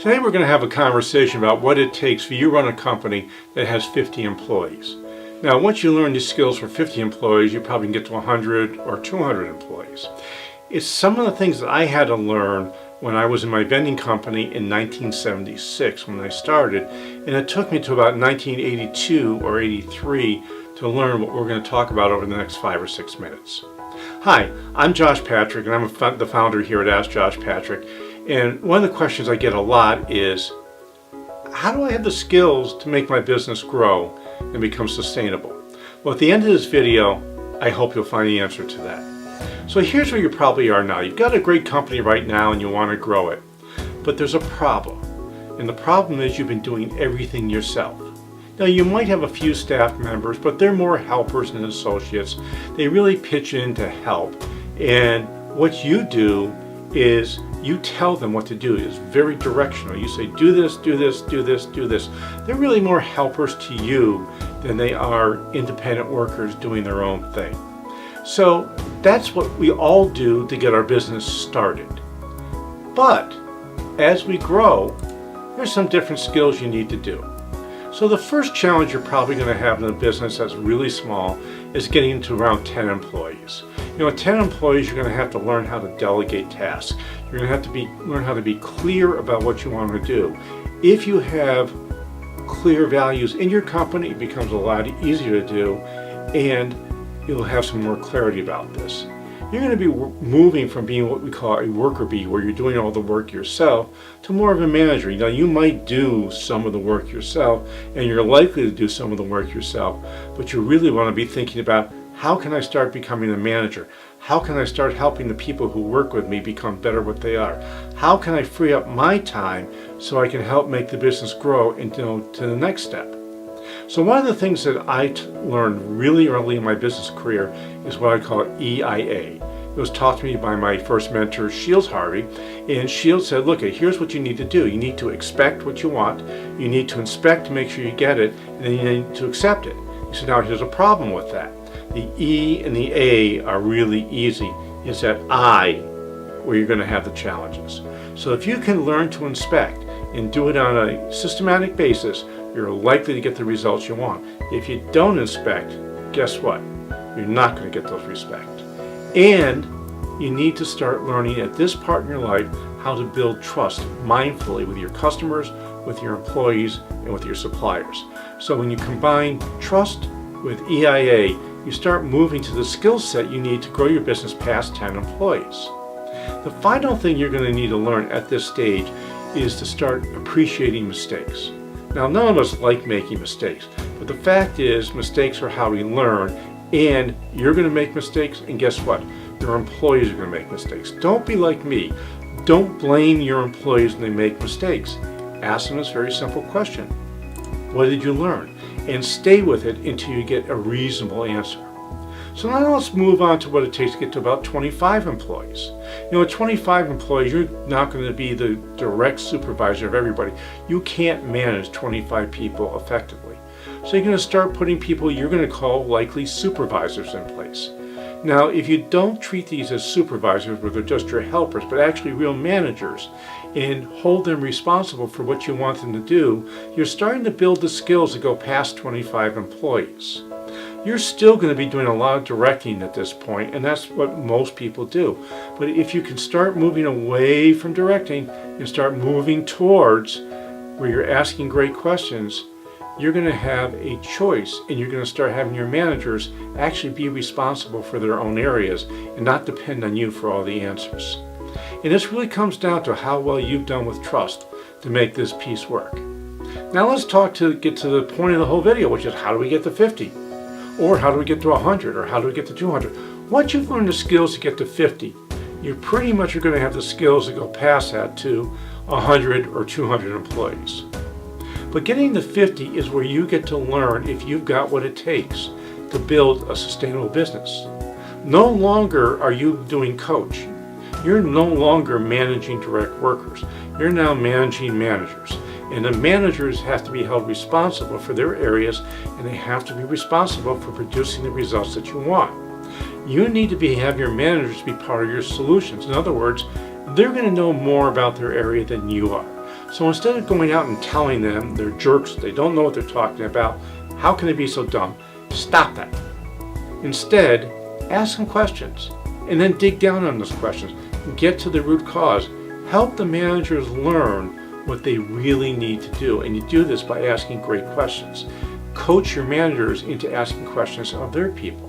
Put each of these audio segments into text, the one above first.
Today we're going to have a conversation about what it takes for you to run a company that has 50 employees. Now, once you learn these skills for 50 employees, you probably can get to 100 or 200 employees. It's some of the things that I had to learn when I was in my vending company in 1976 when I started, and it took me to about 1982 or 83 to learn what we're going to talk about over the next 5 or 6 minutes. Hi, I'm Josh Patrick, and I'm the founder here at Ask Josh Patrick. And one of the questions I get a lot is, how do I have the skills to make my business grow and become sustainable? Well, at the end of this video, I hope you'll find the answer to that. So here's where you probably are now. You've got a great company right now and you want to grow it, but there's a problem. And the problem is you've been doing everything yourself. Now, you might have a few staff members, but they're more helpers than associates. They really pitch in to help. And what you do is you tell them what to do. It's very directional. You say, do this, do this, do this, do this. They're really more helpers to you than they are independent workers doing their own thing. So that's what we all do to get our business started. But as we grow, there's some different skills you need to do. So the first challenge you're probably going to have in a business that's really small is getting to around 10 employees. At 10 employees, you're going to have to learn how to delegate tasks. You're going to have to learn how to be clear about what you want to do. If you have clear values in your company, it becomes a lot easier to do, and you'll have some more clarity about this. You're going to be moving from being what we call a worker bee, where you're doing all the work yourself, to more of a manager. Now, you might do some of the work yourself, and you're likely to do some of the work yourself, but you really want to be thinking about, how can I start becoming a manager? How can I start helping the people who work with me become better what they are? How can I free up my time so I can help make the business grow into the next step? So one of the things that I learned really early in my business career is what I call EIA. It was taught to me by my first mentor, Shields Harvey, and Shields said, look, here's what you need to do. You need to expect what you want, you need to inspect to make sure you get it, and then you need to accept it. He said, now here's a problem with that. The E and the A are really easy. It's that I where you're going to have the challenges. So if you can learn to inspect and do it on a systematic basis, you're likely to get the results you want. If you don't inspect, guess what? You're not going to get those respects. And you need to start learning at this part in your life how to build trust mindfully with your customers, with your employees, and with your suppliers. So when you combine trust with EIA, you start moving to the skill set you need to grow your business past 10 employees. The final thing you're going to need to learn at this stage is to start appreciating mistakes. Now, none of us like making mistakes, but the fact is mistakes are how we learn, and you're going to make mistakes, and guess what? Your employees are going to make mistakes. Don't be like me. Don't blame your employees when they make mistakes. Ask them this very simple question. What did you learn? And stay with it until you get a reasonable answer. So now let's move on to what it takes to get to about 25 employees. At 25 employees, you're not going to be the direct supervisor of everybody. You can't manage 25 people effectively. So you're going to start putting people you're going to call likely supervisors in place. Now, if you don't treat these as supervisors, where they're just your helpers, but actually real managers, and hold them responsible for what you want them to do, you're starting to build the skills to go past 25 employees. You're still going to be doing a lot of directing at this point, and that's what most people do. But if you can start moving away from directing and start moving towards where you're asking great questions, you're going to have a choice, and you're going to start having your managers actually be responsible for their own areas and not depend on you for all the answers. And this really comes down to how well you've done with trust to make this piece work. Now let's get to the point of the whole video, which is, how do we get to 50? Or how do we get to 100? Or how do we get to 200? Once you've learned the skills to get to 50, you pretty much are going to have the skills to go past that to 100 or 200 employees. But getting to 50 is where you get to learn if you've got what it takes to build a sustainable business. No longer are you doing coach. You're no longer managing direct workers. You're now managing managers. And the managers have to be held responsible for their areas, and they have to be responsible for producing the results that you want. You need to have your managers be part of your solutions. In other words, they're going to know more about their area than you are. So instead of going out and telling them they're jerks, they don't know what they're talking about, how can they be so dumb? Stop that. Instead, ask them questions and then dig down on those questions. Get to the root cause. Help the managers learn what they really need to do. And you do this by asking great questions. Coach your managers into asking questions of their people.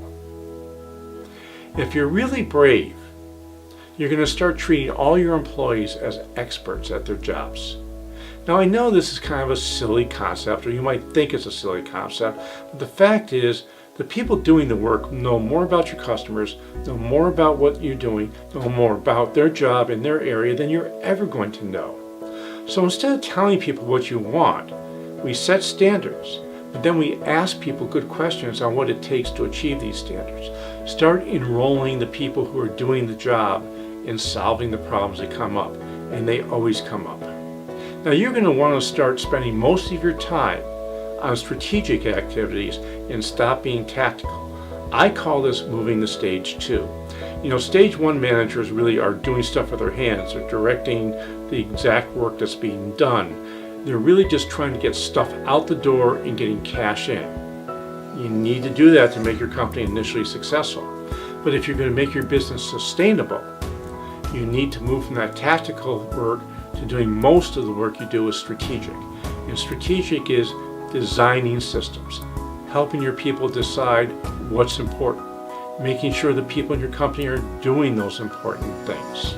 If you're really brave, you're going to start treating all your employees as experts at their jobs. Now, I know this is kind of a silly concept, or you might think it's a silly concept, but the fact is the people doing the work know more about your customers, know more about what you're doing, know more about their job in their area than you're ever going to know. So instead of telling people what you want, we set standards, but then we ask people good questions on what it takes to achieve these standards. Start enrolling the people who are doing the job in solving the problems that come up, and they always come up. Now you're going to want to start spending most of your time on strategic activities and stop being tactical. I call this moving to stage 2. Stage 1 managers really are doing stuff with their hands. They're directing the exact work that's being done. They're really just trying to get stuff out the door and getting cash in. You need to do that to make your company initially successful. But if you're going to make your business sustainable, you need to move from that tactical work to doing most of the work you do is strategic. And strategic is designing systems, helping your people decide what's important, making sure the people in your company are doing those important things.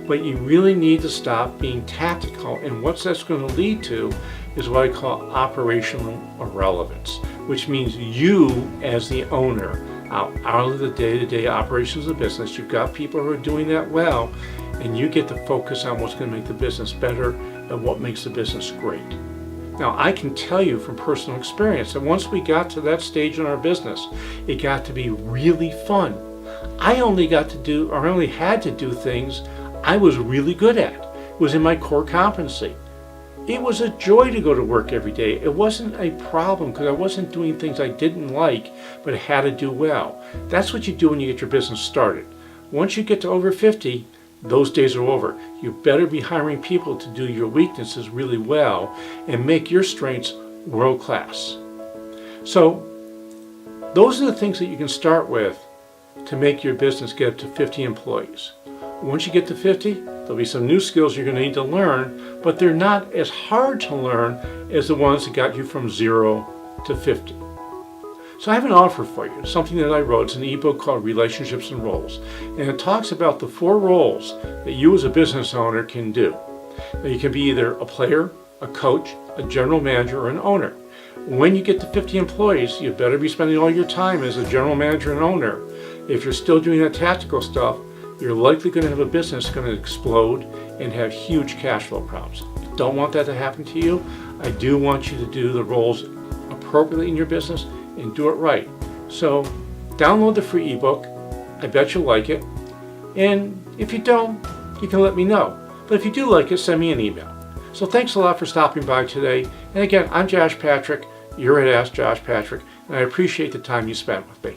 But you really need to stop being tactical, and what that's going to lead to is what I call operational irrelevance, which means you as the owner out of the day-to-day operations of the business, you've got people who are doing that well, and you get to focus on what's going to make the business better and what makes the business great. Now, I can tell you from personal experience that once we got to that stage in our business, it got to be really fun. I only had to do things I was really good at. It was in my core competency. It was a joy to go to work every day. It wasn't a problem because I wasn't doing things I didn't like but had to do well. That's what you do when you get your business started. Once you get to over 50, those days are over. You better be hiring people to do your weaknesses really well and make your strengths world class. So those are the things that you can start with to make your business get up to 50 employees. Once you get to 50, there'll be some new skills you're going to need to learn, but they're not as hard to learn as the ones that got you from 0 to 50. So I have an offer for you, something that I wrote. It's an ebook called Relationships and Roles. And it talks about the 4 roles that you as a business owner can do. Now, you can be either a player, a coach, a general manager, or an owner. When you get to 50 employees, you better be spending all your time as a general manager and owner. If you're still doing that tactical stuff, you're likely going to have a business that's going to explode and have huge cash flow problems. Don't want that to happen to you. I do want you to do the roles appropriately in your business and do it right. So download the free ebook. I bet you'll like it. And if you don't, you can let me know. But if you do like it, send me an email. So thanks a lot for stopping by today. And again, I'm Josh Patrick. You're at Ask Josh Patrick, and I appreciate the time you spent with me.